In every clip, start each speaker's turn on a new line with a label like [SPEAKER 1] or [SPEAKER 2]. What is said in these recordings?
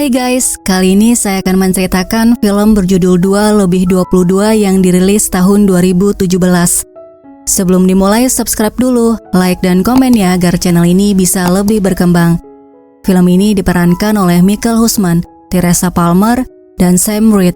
[SPEAKER 1] Hai guys, kali ini saya akan menceritakan film berjudul 2+22 yang dirilis tahun 2017. Sebelum dimulai, subscribe dulu, like dan komen ya agar channel ini bisa lebih berkembang. Film ini diperankan oleh Michael Hussman, Teresa Palmer, dan Sam Reed.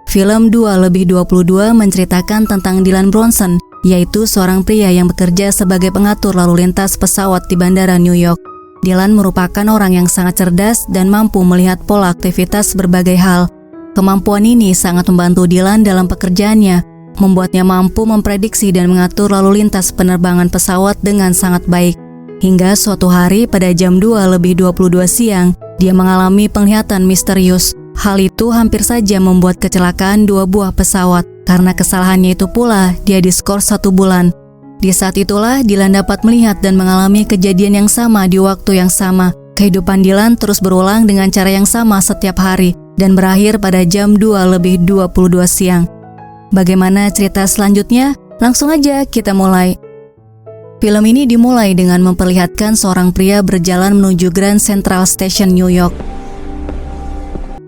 [SPEAKER 1] Film 2+22 menceritakan tentang Dylan Bronson, yaitu seorang pria yang bekerja sebagai pengatur lalu lintas pesawat di Bandara New York. Dylan merupakan orang yang sangat cerdas dan mampu melihat pola aktivitas berbagai hal. Kemampuan ini sangat membantu Dylan dalam pekerjaannya, membuatnya mampu memprediksi dan mengatur lalu lintas penerbangan pesawat dengan sangat baik. Hingga suatu hari pada jam 2:22 siang, dia mengalami penglihatan misterius. Hal itu hampir saja membuat kecelakaan 2 buah pesawat. Karena kesalahannya itu pula, dia diskors 1 bulan. Di saat itulah Dylan dapat melihat dan mengalami kejadian yang sama di waktu yang sama. Kehidupan Dylan terus berulang dengan cara yang sama setiap hari dan berakhir pada jam 2:22 siang. Bagaimana cerita selanjutnya? Langsung aja kita mulai. Film ini dimulai dengan memperlihatkan seorang pria berjalan menuju Grand Central Station New York.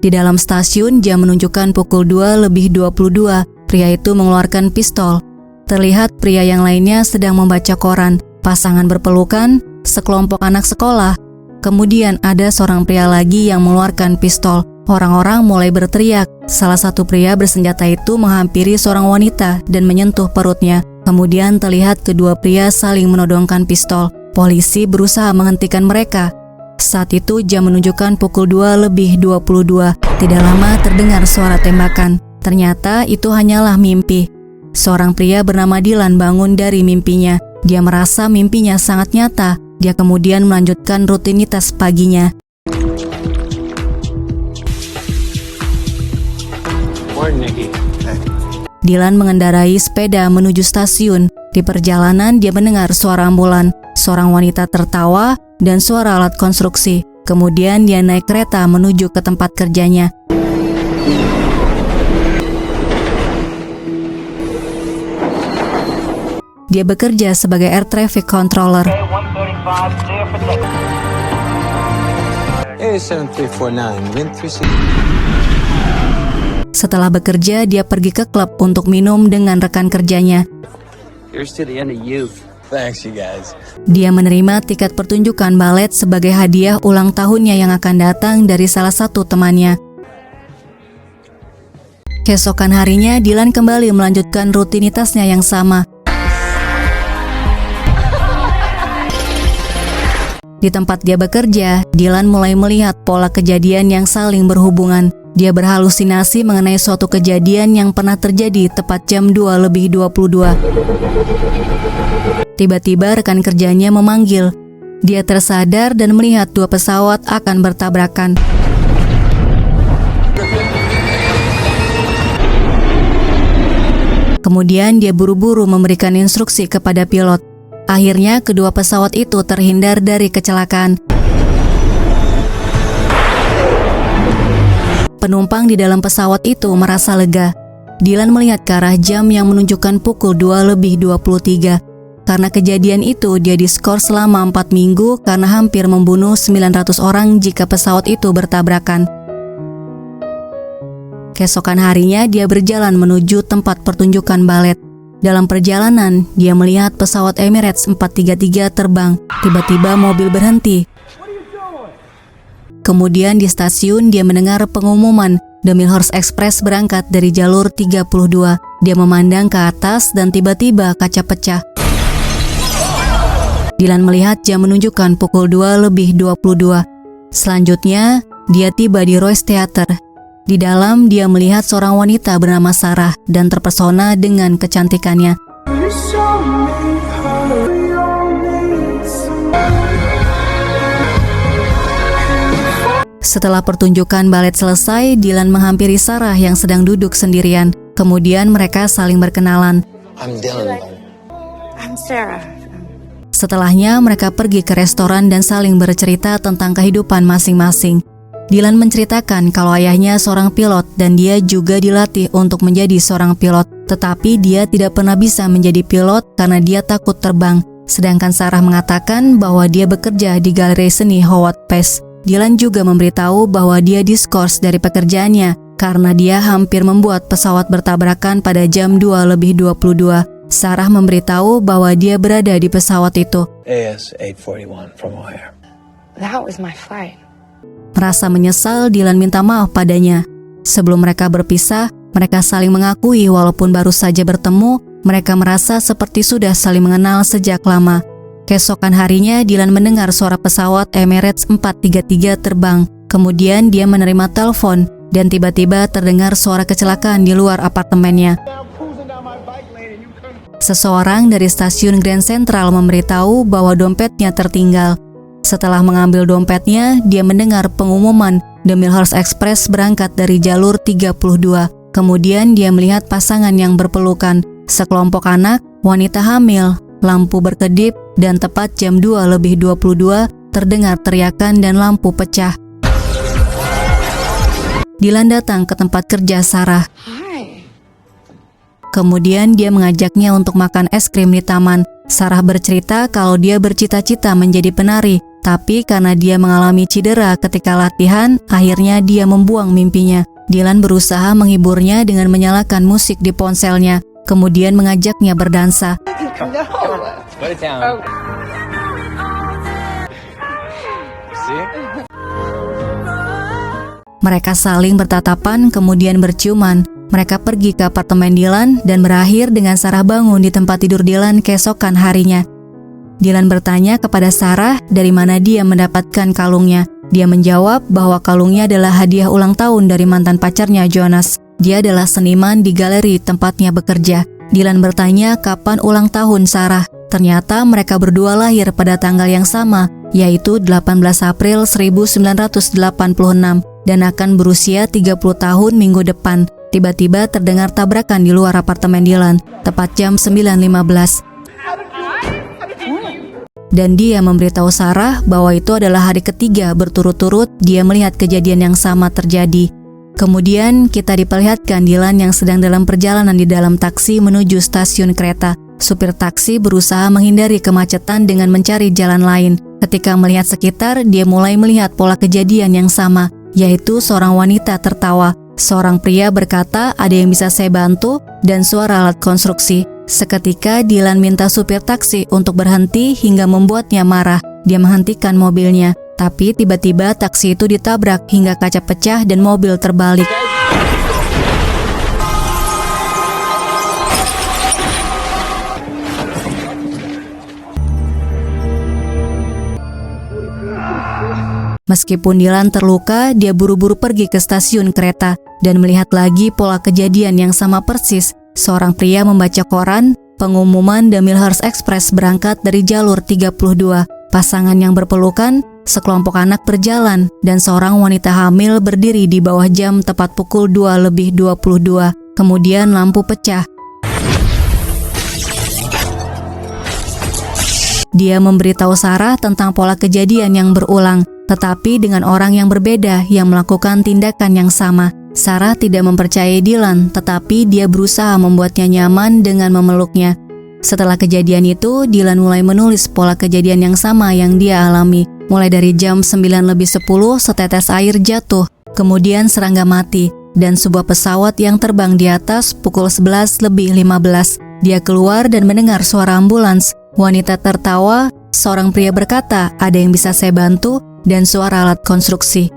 [SPEAKER 1] Di dalam stasiun, jam menunjukkan pukul 2:22. Pria itu mengeluarkan pistol. Terlihat pria yang lainnya sedang membaca koran, pasangan berpelukan, sekelompok anak sekolah. Kemudian ada seorang pria lagi yang mengeluarkan pistol. Orang-orang mulai berteriak. Salah satu pria bersenjata itu menghampiri seorang wanita dan menyentuh perutnya. Kemudian terlihat kedua pria saling menodongkan pistol. Polisi berusaha menghentikan mereka. Saat itu jam menunjukkan pukul 2:22. Tidak lama terdengar suara tembakan. Ternyata itu hanyalah mimpi. Seorang pria bernama Dylan bangun dari mimpinya. Dia merasa mimpinya sangat nyata. Dia kemudian melanjutkan rutinitas paginya. Dylan mengendarai sepeda menuju stasiun. Di perjalanan dia mendengar suara ambulan, seorang wanita tertawa, dan suara alat konstruksi. Kemudian dia naik kereta menuju ke tempat kerjanya. Dia bekerja sebagai air traffic controller. Setelah bekerja, dia pergi ke klub untuk minum dengan rekan kerjanya. Dia menerima tiket pertunjukan balet sebagai hadiah ulang tahunnya yang akan datang dari salah satu temannya. Keesokan harinya, Dylan kembali melanjutkan rutinitasnya yang sama. Di tempat dia bekerja, Dylan mulai melihat pola kejadian yang saling berhubungan. Dia berhalusinasi mengenai suatu kejadian yang pernah terjadi tepat jam 2:22. Tiba-tiba rekan kerjanya memanggil. Dia tersadar dan melihat 2 pesawat akan bertabrakan. Kemudian dia buru-buru memberikan instruksi kepada pilot. Akhirnya kedua pesawat itu terhindar dari kecelakaan. Penumpang di dalam pesawat itu merasa lega. Dylan melihat ke arah jam yang menunjukkan pukul 2:23. Karena kejadian itu dia diskors selama 4 minggu karena hampir membunuh 900 orang jika pesawat itu bertabrakan. Keesokan harinya dia berjalan menuju tempat pertunjukan balet. Dalam perjalanan, dia melihat pesawat Emirates 433 terbang. Tiba-tiba mobil berhenti. Kemudian di stasiun dia mendengar pengumuman The Millhorst Express berangkat dari jalur 32. Dia memandang ke atas dan tiba-tiba kaca pecah. Dylan melihat jam menunjukkan pukul 2:22. Selanjutnya, dia tiba di Royce Theater. Di dalam, dia melihat seorang wanita bernama Sarah dan terpesona dengan kecantikannya. Setelah pertunjukan balet selesai, Dylan menghampiri Sarah yang sedang duduk sendirian. Kemudian mereka saling berkenalan.
[SPEAKER 2] I'm Dylan. I'm Sarah.
[SPEAKER 1] Setelahnya, mereka pergi ke restoran dan saling bercerita tentang kehidupan masing-masing. Dylan menceritakan kalau ayahnya seorang pilot dan dia juga dilatih untuk menjadi seorang pilot. Tetapi dia tidak pernah bisa menjadi pilot karena dia takut terbang. Sedangkan Sarah mengatakan bahwa dia bekerja di galeri seni Howard Pace. Dylan juga memberitahu bahwa dia diskors dari pekerjaannya karena dia hampir membuat pesawat bertabrakan pada jam 2:22. Sarah memberitahu bahwa dia berada di pesawat itu.
[SPEAKER 3] AS-841 from O'Hare.
[SPEAKER 2] That was my flight.
[SPEAKER 1] Merasa menyesal, Dylan minta maaf padanya. Sebelum mereka berpisah, mereka saling mengakui walaupun baru saja bertemu, mereka merasa seperti sudah saling mengenal sejak lama. Keesokan harinya, Dylan mendengar suara pesawat Emirates 433 terbang. Kemudian dia menerima telepon dan tiba-tiba terdengar suara kecelakaan di luar apartemennya. Seseorang dari stasiun Grand Central memberitahu bahwa dompetnya tertinggal. Setelah mengambil dompetnya, dia mendengar pengumuman The Millhurst Express berangkat dari jalur 32. Kemudian dia melihat pasangan yang berpelukan, sekelompok anak, wanita hamil, lampu berkedip, dan tepat jam 2:22 terdengar teriakan dan lampu pecah. Dylan datang ke tempat kerja Sarah. Kemudian dia mengajaknya untuk makan es krim di taman. Sarah bercerita kalau dia bercita-cita menjadi penari, tapi karena dia mengalami cedera ketika latihan, akhirnya dia membuang mimpinya. Dylan berusaha menghiburnya dengan menyalakan musik di ponselnya, kemudian mengajaknya berdansa.
[SPEAKER 3] Put it down. See?
[SPEAKER 1] Mereka saling bertatapan kemudian berciuman. Mereka pergi ke apartemen Dylan dan berakhir dengan Sarah bangun di tempat tidur Dylan keesokan harinya. Dylan bertanya kepada Sarah dari mana dia mendapatkan kalungnya. Dia menjawab bahwa kalungnya adalah hadiah ulang tahun dari mantan pacarnya Jonas. Dia adalah seniman di galeri tempatnya bekerja. Dylan bertanya kapan ulang tahun Sarah. Ternyata mereka berdua lahir pada tanggal yang sama, yaitu 18 April 1986 dan akan berusia 30 tahun minggu depan. Tiba-tiba terdengar tabrakan di luar apartemen Dylan, tepat jam 9:15. Dan dia memberitahu Sarah bahwa itu adalah hari ketiga berturut-turut dia melihat kejadian yang sama terjadi. Kemudian kita diperlihatkan Dylan yang sedang dalam perjalanan di dalam taksi menuju stasiun kereta. Supir taksi berusaha menghindari kemacetan dengan mencari jalan lain. Ketika melihat sekitar, dia mulai melihat pola kejadian yang sama, yaitu seorang wanita tertawa. Seorang pria berkata, "Ada yang bisa saya bantu?" dan suara alat konstruksi. Seketika Dylan minta supir taksi untuk berhenti hingga membuatnya marah. Dia menghentikan mobilnya, tapi tiba-tiba taksi itu ditabrak hingga kaca pecah dan mobil terbalik. Meskipun Dylan terluka, dia buru-buru pergi ke stasiun kereta dan melihat lagi pola kejadian yang sama persis. Seorang pria membaca koran, pengumuman The Millhurst Express berangkat dari jalur 32. Pasangan yang berpelukan, sekelompok anak berjalan, dan seorang wanita hamil berdiri di bawah jam tepat pukul 2:22. Kemudian lampu pecah. Dia memberitahu Sarah tentang pola kejadian yang berulang, tetapi dengan orang yang berbeda yang melakukan tindakan yang sama. Sarah tidak mempercayai Dylan, tetapi dia berusaha membuatnya nyaman dengan memeluknya. Setelah kejadian itu, Dylan mulai menulis pola kejadian yang sama yang dia alami. Mulai dari jam 9:10, setetes air jatuh, kemudian serangga mati, dan sebuah pesawat yang terbang di atas pukul 11:15. Dia keluar dan mendengar suara ambulans. Wanita tertawa, seorang pria berkata, "Ada yang bisa saya bantu?" dan suara alat konstruksi.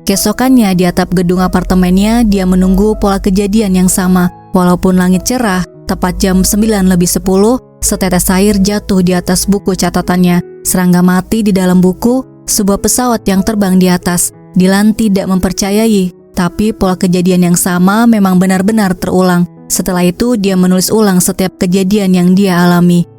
[SPEAKER 1] Keesokannya di atap gedung apartemennya, dia menunggu pola kejadian yang sama. Walaupun langit cerah, tepat jam 9:10, setetes air jatuh di atas buku catatannya. Serangga mati di dalam buku, sebuah pesawat yang terbang di atas. Dylan tidak mempercayai, tapi pola kejadian yang sama memang benar-benar terulang. Setelah itu, dia menulis ulang setiap kejadian yang dia alami.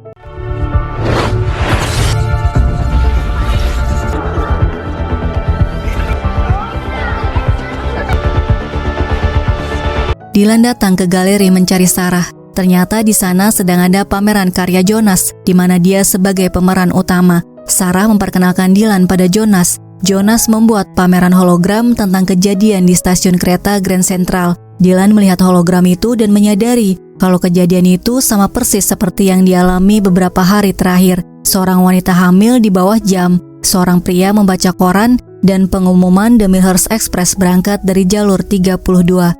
[SPEAKER 1] Dylan datang ke galeri mencari Sarah. Ternyata di sana sedang ada pameran karya Jonas, di mana dia sebagai pemeran utama. Sarah memperkenalkan Dylan pada Jonas. Jonas membuat pameran hologram tentang kejadian di stasiun kereta Grand Central. Dylan melihat hologram itu dan menyadari kalau kejadian itu sama persis seperti yang dialami beberapa hari terakhir. Seorang wanita hamil di bawah jam. seorang pria membaca koran dan pengumuman The Millers Express berangkat dari jalur 32.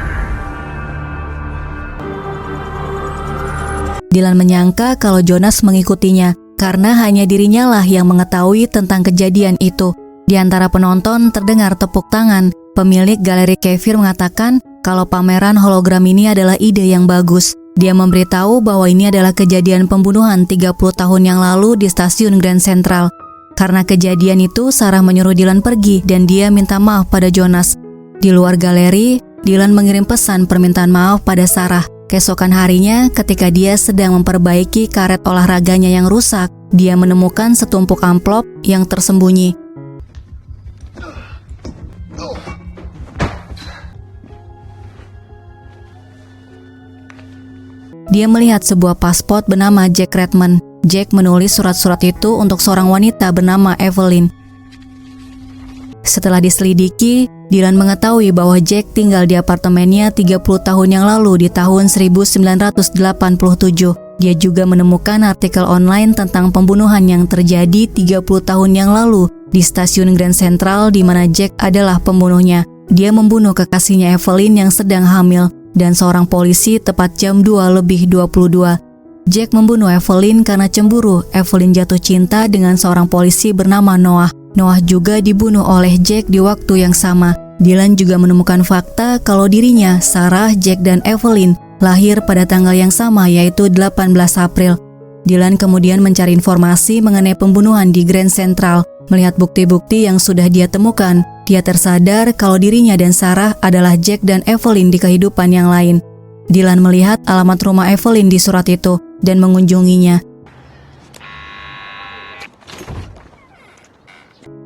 [SPEAKER 1] Dylan menyangka kalau Jonas mengikutinya karena hanya dirinya lah yang mengetahui tentang kejadian itu. Di antara penonton terdengar tepuk tangan. Pemilik galeri Kefir mengatakan kalau pameran hologram ini adalah ide yang bagus. Dia memberitahu bahwa ini adalah kejadian pembunuhan 30 tahun yang lalu di stasiun Grand Central. Karena kejadian itu, Sarah menyuruh Dylan pergi dan dia minta maaf pada Jonas. Di luar galeri, Dylan mengirim pesan permintaan maaf pada Sarah. Keesokan harinya, ketika dia sedang memperbaiki karet olahraganya yang rusak, dia menemukan setumpuk amplop yang tersembunyi. Dia melihat sebuah paspor bernama Jack Redmond. Jack menulis surat-surat itu untuk seorang wanita bernama Evelyn. Setelah diselidiki, Dylan mengetahui bahwa Jack tinggal di apartemennya 30 tahun yang lalu di tahun 1987. Dia juga menemukan artikel online tentang pembunuhan yang terjadi 30 tahun yang lalu di stasiun Grand Central di mana Jack adalah pembunuhnya. Dia membunuh kekasihnya Evelyn yang sedang hamil dan seorang polisi tepat jam 2:22. Jack membunuh Evelyn karena cemburu. Evelyn jatuh cinta dengan seorang polisi bernama Noah. Noah juga dibunuh oleh Jack di waktu yang sama. Dylan juga menemukan fakta kalau dirinya, Sarah, Jack, dan Evelyn lahir pada tanggal yang sama yaitu 18 April. Dylan kemudian mencari informasi mengenai pembunuhan di Grand Central. Melihat bukti-bukti yang sudah dia temukan, dia tersadar kalau dirinya dan Sarah adalah Jack dan Evelyn di kehidupan yang lain. Dylan melihat alamat rumah Evelyn di surat itu dan mengunjunginya.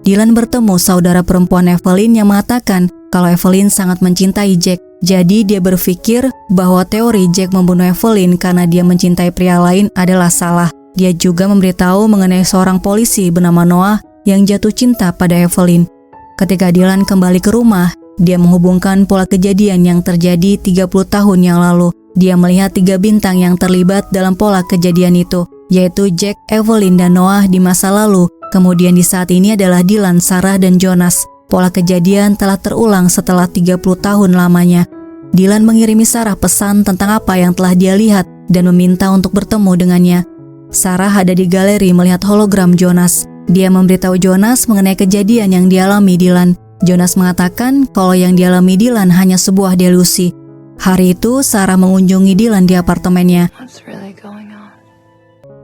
[SPEAKER 1] Dylan bertemu saudara perempuan Evelyn yang mengatakan kalau Evelyn sangat mencintai Jack. Jadi dia berpikir bahwa teori Jack membunuh Evelyn karena dia mencintai pria lain adalah salah. Dia juga memberitahu mengenai seorang polisi bernama Noah yang jatuh cinta pada Evelyn. Ketika Dylan kembali ke rumah, dia menghubungkan pola kejadian yang terjadi 30 tahun yang lalu. Dia melihat 3 bintang yang terlibat dalam pola kejadian itu, yaitu Jack, Evelyn, dan Noah di masa lalu. Kemudian di saat ini adalah Dylan, Sarah, dan Jonas. Pola kejadian telah terulang setelah 30 tahun lamanya. Dylan mengirimi Sarah pesan tentang apa yang telah dia lihat dan meminta untuk bertemu dengannya. Sarah ada di galeri melihat hologram Jonas. Dia memberitahu Jonas mengenai kejadian yang dialami Dylan. Jonas mengatakan kalau yang dialami Dylan hanya sebuah delusi. Hari itu, Sarah mengunjungi Dylan di apartemennya.
[SPEAKER 2] What's really going on?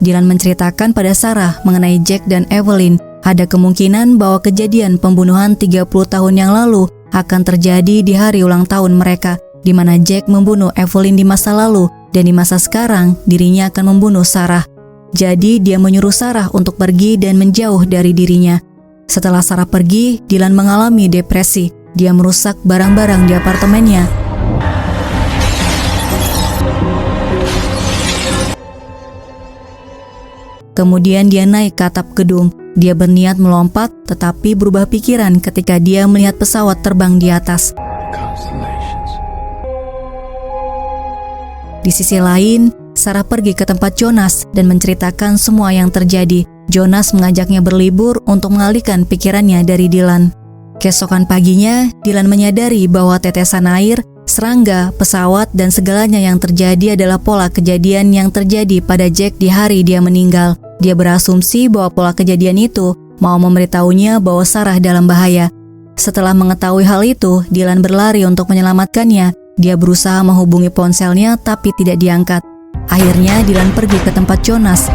[SPEAKER 1] Dylan menceritakan pada Sarah mengenai Jack dan Evelyn. Ada kemungkinan bahwa kejadian pembunuhan 30 tahun yang lalu akan terjadi di hari ulang tahun mereka, di mana Jack membunuh Evelyn di masa lalu dan di masa sekarang dirinya akan membunuh Sarah. Jadi dia menyuruh Sarah untuk pergi dan menjauh dari dirinya. Setelah Sarah pergi, Dylan mengalami depresi. Dia merusak barang-barang di apartemennya. Kemudian dia naik ke atap gedung. Dia berniat melompat, tetapi berubah pikiran ketika dia melihat pesawat terbang di atas. Di sisi lain, Sarah pergi ke tempat Jonas dan menceritakan semua yang terjadi. Jonas mengajaknya berlibur untuk mengalihkan pikirannya dari Dylan. Keesokan paginya, Dylan menyadari bahwa tetesan air, serangga, pesawat, dan segalanya yang terjadi adalah pola kejadian yang terjadi pada Jack di hari dia meninggal. Dia berasumsi bahwa pola kejadian itu mau memberitahunya bahwa Sarah dalam bahaya. Setelah mengetahui hal itu, Dylan berlari untuk menyelamatkannya. Dia berusaha menghubungi ponselnya tapi tidak diangkat. Akhirnya Dylan pergi ke tempat Jonas.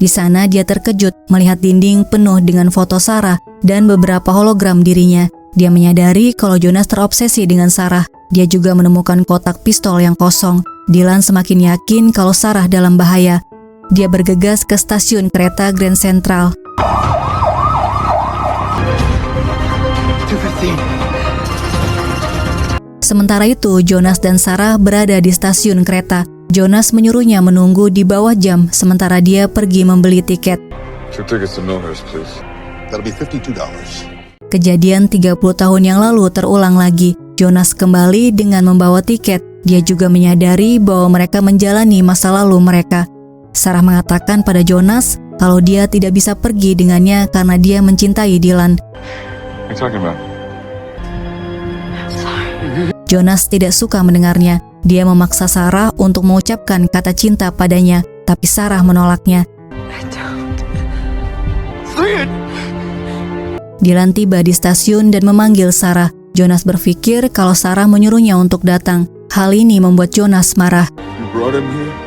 [SPEAKER 1] Di sana dia terkejut melihat dinding penuh dengan foto Sarah dan beberapa hologram dirinya. Dia menyadari kalau Jonas terobsesi dengan Sarah. Dia juga menemukan kotak pistol yang kosong. Dylan semakin yakin kalau Sarah dalam bahaya. Dia bergegas ke stasiun kereta Grand Central. Sementara itu, Jonas dan Sarah berada di stasiun kereta. Jonas menyuruhnya menunggu di bawah jam, sementara dia pergi membeli tiket.
[SPEAKER 4] 2 tickets to Millhurst, please.
[SPEAKER 5] That'll be $52.
[SPEAKER 1] Kejadian 30 tahun yang lalu terulang lagi. Jonas kembali dengan membawa tiket. Dia juga menyadari bahwa mereka menjalani masa lalu mereka. Sarah mengatakan pada Jonas, kalau dia tidak bisa pergi dengannya karena dia mencintai Dylan.
[SPEAKER 4] What are you talking about?
[SPEAKER 1] Jonas tidak suka mendengarnya. Dia memaksa Sarah untuk mengucapkan kata cinta padanya, tapi Sarah menolaknya. Dylan tiba di stasiun dan memanggil Sarah. Jonas berpikir kalau Sarah menyuruhnya untuk datang. Hal ini membuat Jonas marah.
[SPEAKER 4] You brought him here?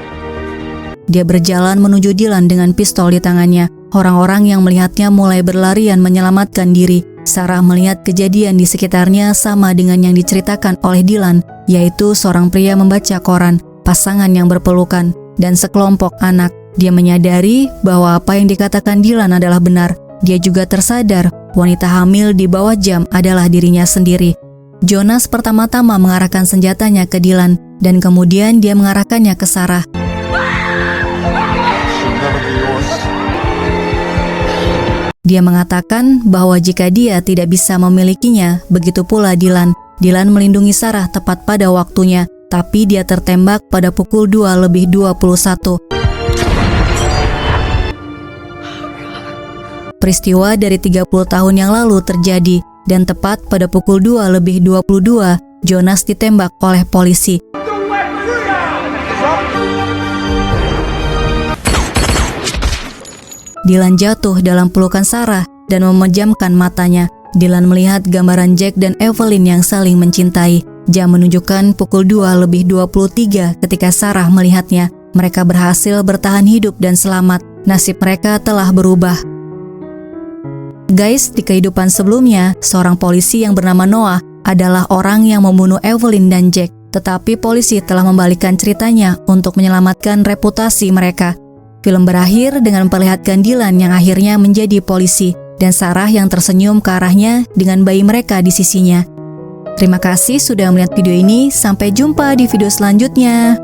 [SPEAKER 1] Dia berjalan menuju Dylan dengan pistol di tangannya. Orang-orang yang melihatnya mulai berlarian menyelamatkan diri. Sarah melihat kejadian di sekitarnya sama dengan yang diceritakan oleh Dylan, yaitu seorang pria membaca koran, pasangan yang berpelukan, dan sekelompok anak. Dia menyadari bahwa apa yang dikatakan Dylan adalah benar. Dia juga tersadar wanita hamil di bawah jam adalah dirinya sendiri. Jonas pertama-tama mengarahkan senjatanya ke Dylan, dan kemudian dia mengarahkannya ke Sarah. Dia mengatakan bahwa jika dia tidak bisa memilikinya, begitu pula Dylan. Dylan melindungi Sarah tepat pada waktunya, tapi dia tertembak pada pukul 2:21. Peristiwa dari 30 tahun yang lalu terjadi, dan tepat pada pukul 2:22, Jonas ditembak oleh polisi. Dylan jatuh dalam pelukan Sarah dan memejamkan matanya. Dylan melihat gambaran Jack dan Evelyn yang saling mencintai. Jam menunjukkan pukul 2:23 ketika Sarah melihatnya. Mereka berhasil bertahan hidup dan selamat. Nasib mereka telah berubah. Guys, di kehidupan sebelumnya, seorang polisi yang bernama Noah adalah orang yang membunuh Evelyn dan Jack. Tetapi polisi telah membalikkan ceritanya untuk menyelamatkan reputasi mereka. Film berakhir dengan memperlihatkan Dylan yang akhirnya menjadi polisi dan Sarah yang tersenyum ke arahnya dengan bayi mereka di sisinya. Terima kasih sudah melihat video ini. Sampai jumpa di video selanjutnya.